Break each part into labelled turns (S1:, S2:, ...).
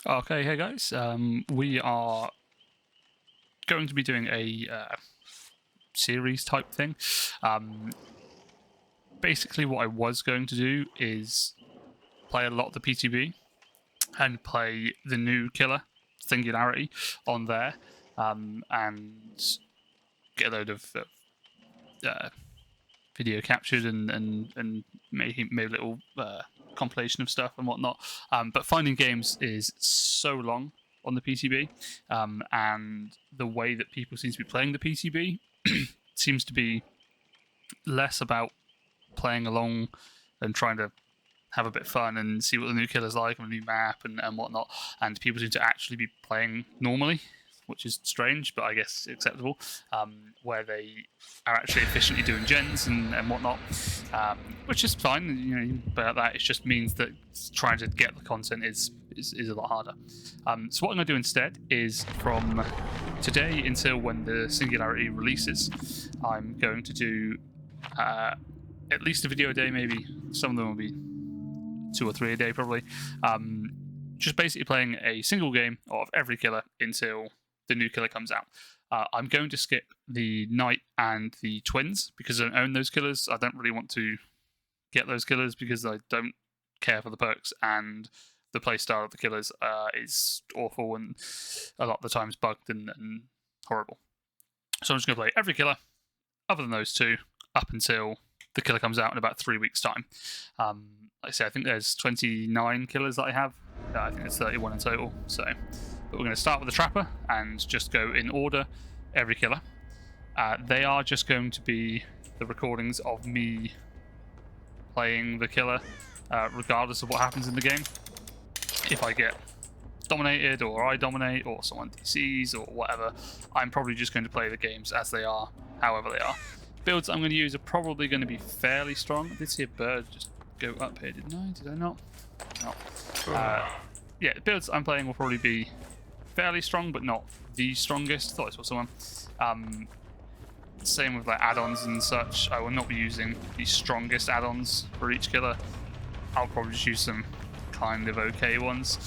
S1: Okay, hey guys. We are going to be doing a series type thing. Basically, what I was going to do is play a lot of the PTB and play the new killer Singularity on there, and get a load of video captured and maybe a little compilation of stuff and whatnot. But finding games is so long on the PTB, and the way that people seem to be playing the PTB seems to be less about playing along and trying to have a bit of fun and see what the new killer's like on a new map and whatnot. And people seem to actually be playing normally, which is strange, but I guess acceptable, where they are actually efficiently doing gens and whatnot, which is fine. You know, about that, it just means that trying to get the content is a lot harder. So what I'm going to do instead is from today until when the Singularity releases, I'm going to do at least a video a day, maybe. Some of them will be 2 or 3 a day, probably. Just basically playing a single game of every killer until the new killer comes out. I'm going to skip the Knight and the Twins because I don't own those killers. I don't really want to get those killers because I don't care for the perks, and the playstyle of the killers is awful and a lot of the times bugged and horrible. So I'm just going to play every killer other than those two up until the killer comes out in about 3 weeks' time. Like I say, I think there's 29 killers that I have. I think there's 31 in total. So, but we're going to start with the Trapper and just go in order every killer. They are just going to be the recordings of me playing the killer, regardless of what happens in the game. If I get dominated, or I dominate, or someone DCs, or whatever, I'm probably just going to play the games as they are, however they are. Builds I'm going to use are probably going to be fairly strong. I did see a bird just go up here, didn't I? Did I not? No. Yeah, the builds I'm playing will probably be fairly strong, but not the strongest. Thought I saw someone. Same with like add-ons and such. I will not be using the strongest add-ons for each killer. I'll probably just use some kind of okay ones.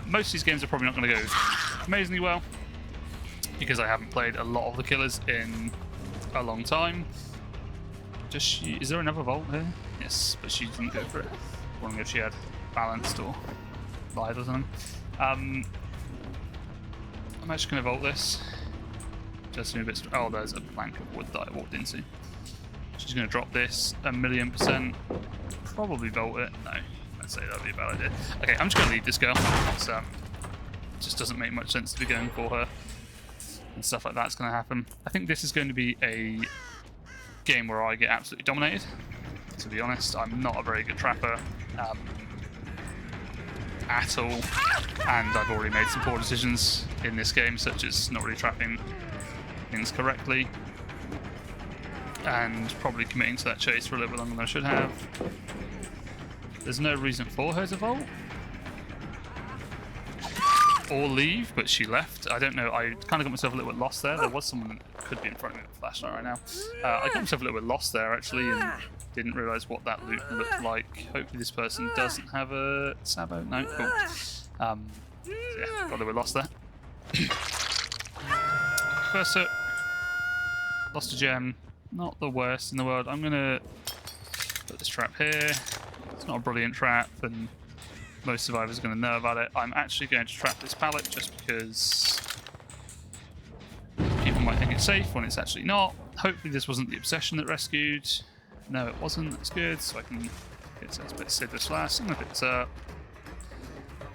S1: Most of these games are probably not going to go amazingly well because I haven't played a lot of the killers in a long time. Is there another vault here? Yes, but she didn't go for it. I wonder if she had balanced or live or something. I'm actually going to vault this. Just a bit. Oh, there's a plank of wood that I walked into. She's going to drop this 1,000,000%. Probably vault it. No, I'd say that'd be a bad idea. Okay, I'm just going to leave this girl. It just doesn't make much sense to be going for her. And stuff like that's going to happen. I think this is going to be a game where I get absolutely dominated. To be honest, I'm not a very good trapper at all, and I've already made some poor decisions in this game, such as not really trapping things correctly, and probably committing to that chase for a little bit longer than I should have. There's no reason for her to vault or leave, but she left. I don't know, I kind of got myself a little bit lost there. There was someone that could be in front of me with a flashlight right now. I got myself a little bit lost there actually and didn't realise what that loot looked like. Hopefully this person doesn't have a sabo. No, cool. So yeah, got a little bit lost there. First hit, lost a gem. Not the worst in the world. I'm going to put this trap here. It's not a brilliant trap, and most survivors are going to know about it. I'm actually going to trap this pallet just because people might think it's safe when it's actually not. Hopefully this wasn't the obsession that rescued. No, it wasn't. That's good. So I can get a bit of Sidra Slash, and if it's up.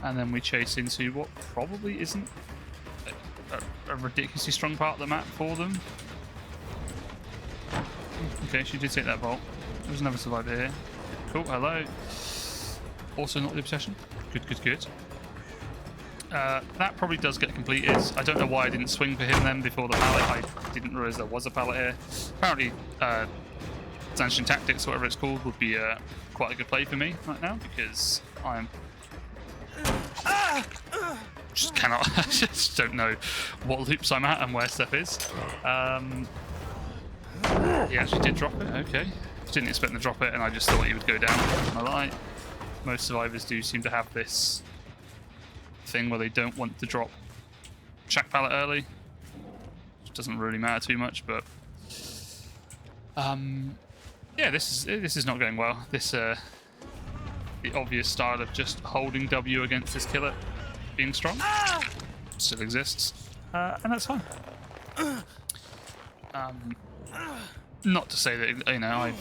S1: And then we chase into what probably isn't a ridiculously strong part of the map for them. Okay, she did take that vault. There's another survivor here. Cool, hello. Also not the obsession. Good, good, good. That probably does get completed. I don't know why I didn't swing for him then before the pallet. I didn't realise there was a pallet here. Apparently, Zanshin Tactics, whatever it's called, would be quite a good play for me right now because I'm just cannot. I just don't know what loops I'm at and where stuff is. He actually did drop it. Okay. Didn't expect to drop it, and I just thought he would go down. Am I right? Most survivors do seem to have this thing where they don't want to drop shack pallet early. Which doesn't really matter too much, but yeah, this is not going well. This the obvious style of just holding W against this killer being strong still exists, and that's fine. Not to say that, you know, I've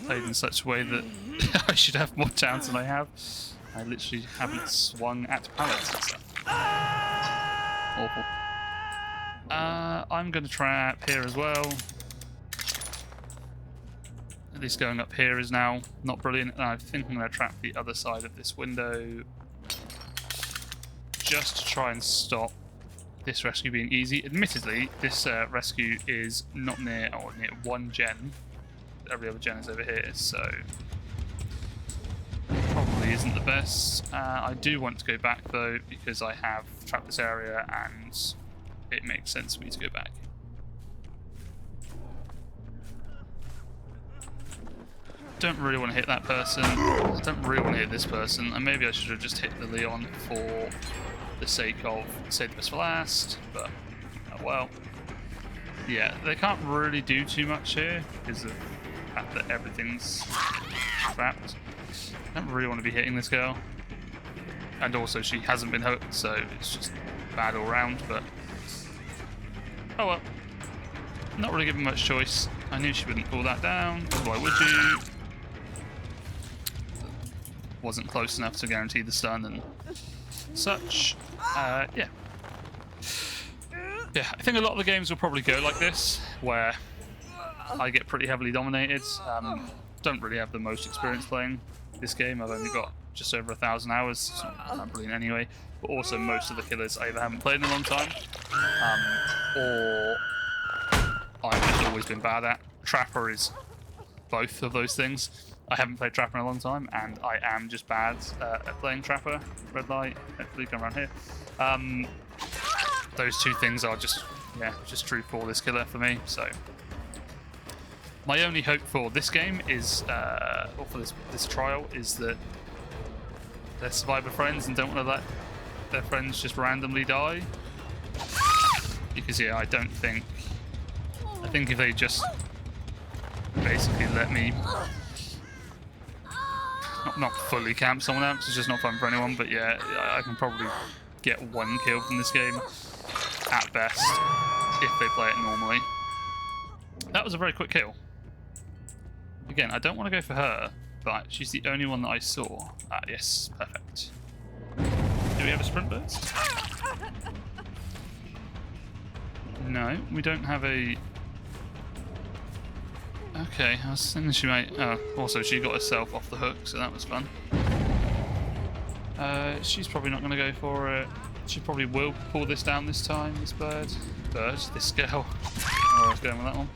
S1: played in such a way that I should have more chance than I have. I literally haven't swung at pallets and stuff. Awful. I'm going to trap here as well. At least going up here is now not brilliant. And I think I'm going to trap the other side of this window just to try and stop this rescue being easy. Admittedly, this rescue is not near, or near one gen. Every other gen is over here, so probably isn't the best. I do want to go back though, because I have trapped this area and it makes sense for me to go back. Don't really want to hit that person. I don't really want to hit this person, and maybe I should have just hit the Leon for the sake of save the best for last, but oh well. Yeah, they can't really do too much here because of the fact that everything's trapped. I don't really want to be hitting this girl, and also she hasn't been hooked, so it's just bad all round, but oh well. Not really given much choice. I knew she wouldn't pull that down, why would you? Wasn't close enough to guarantee the stun and such. Yeah. Yeah, I think a lot of the games will probably go like this, where I get pretty heavily dominated. Don't really have the most experience playing this game. I've only got just over 1,000 hours. It's not brilliant anyway. But also most of the killers I either haven't played in a long time, or I've just always been bad at. Trapper is both of those things. I haven't played Trapper in a long time, and I am just bad at playing Trapper. Red light, hopefully come around here. Those two things are just, yeah, just true for this killer for me. So my only hope for this game is, or for this trial, is that they're survivor friends and don't want to let their friends just randomly die. Because yeah, I think if they just basically let me not fully camp someone out, 'cause it's just not fun for anyone, but yeah, I can probably get one kill from this game at best if they play it normally. That was a very quick kill. Again, I don't want to go for her, but she's the only one that I saw. Ah, yes, perfect. Do we have a sprint burst? No, we don't have a... Okay, I was thinking she might... Oh, also she got herself off the hook, so that was fun. She's probably not going to go for it. She probably will pull this down this time, this bird. This girl. Oh, I was going with that one.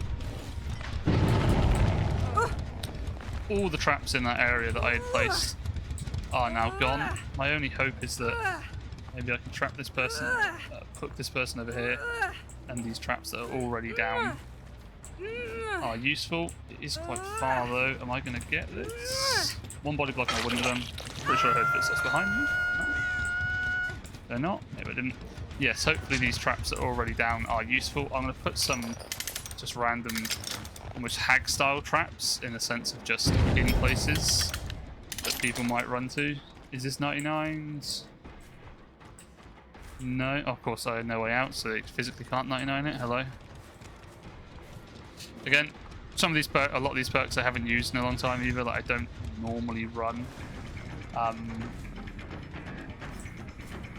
S1: All the traps in that area that I had placed are now gone. My only hope is that maybe I can trap this person, hook this person over here, and these traps that are already down are useful. It is quite far though. Am I going to get this? One body block and I wouldn't have done. Pretty sure I heard footsteps behind me. No. They're not. Maybe I didn't. Yes, hopefully these traps that are already down are useful. I'm going to put some just random, almost hag style traps in the sense of just in places that people might run to. Is this 99s? No, of course I had no way out, so they physically can't 99 it. Hello. Again, some of these a lot of these perks I haven't used in a long time either, that I don't normally run.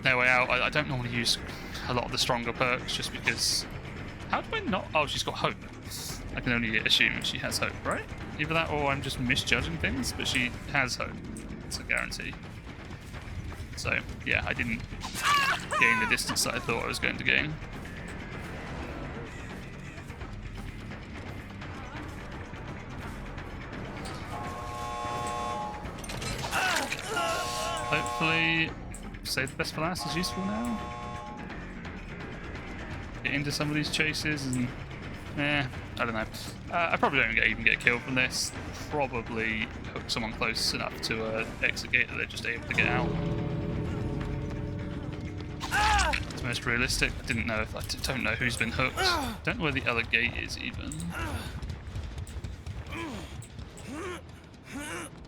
S1: No way out. I don't normally use a lot of the stronger perks just because. How do I not? Oh, she's got hope. I can only assume she has hope, right? Either that or I'm just misjudging things, but she has hope. It's a guarantee. So, yeah, I didn't gain the distance that I thought I was going to gain. Hopefully, save the best for last is useful now. Get into some of these chases and... I don't know. I probably don't even get a kill from this. Probably hook someone close enough to exit gate that they're just able to get out. most realistic. I didn't know if I don't know who's been hooked. Don't know where the other gate is even.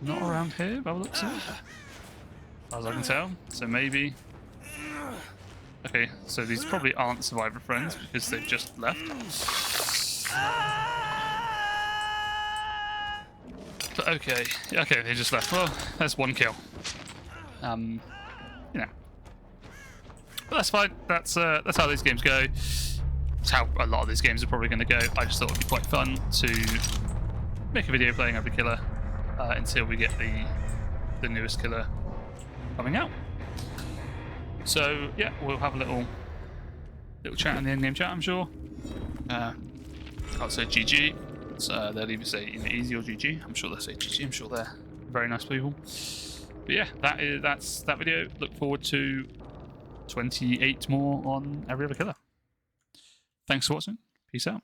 S1: Not around here, by the looks of it. As far as I can tell. So maybe. Okay, so these probably aren't survivor friends because they've just left. But okay, they just left. Well, that's one kill. You know. But that's fine. That's how these games go. That's how a lot of these games are probably going to go. I just thought it'd be quite fun to make a video playing every killer until we get the newest killer coming out. So yeah, we'll have a little chat in the in-game chat, I'm sure. I'll say GG. So they'll either say easy or GG. I'm sure they'll say GG. I'm sure they're very nice people. But yeah, that's that video. Look forward to 28 more on every other killer. Thanks for watching. Peace out.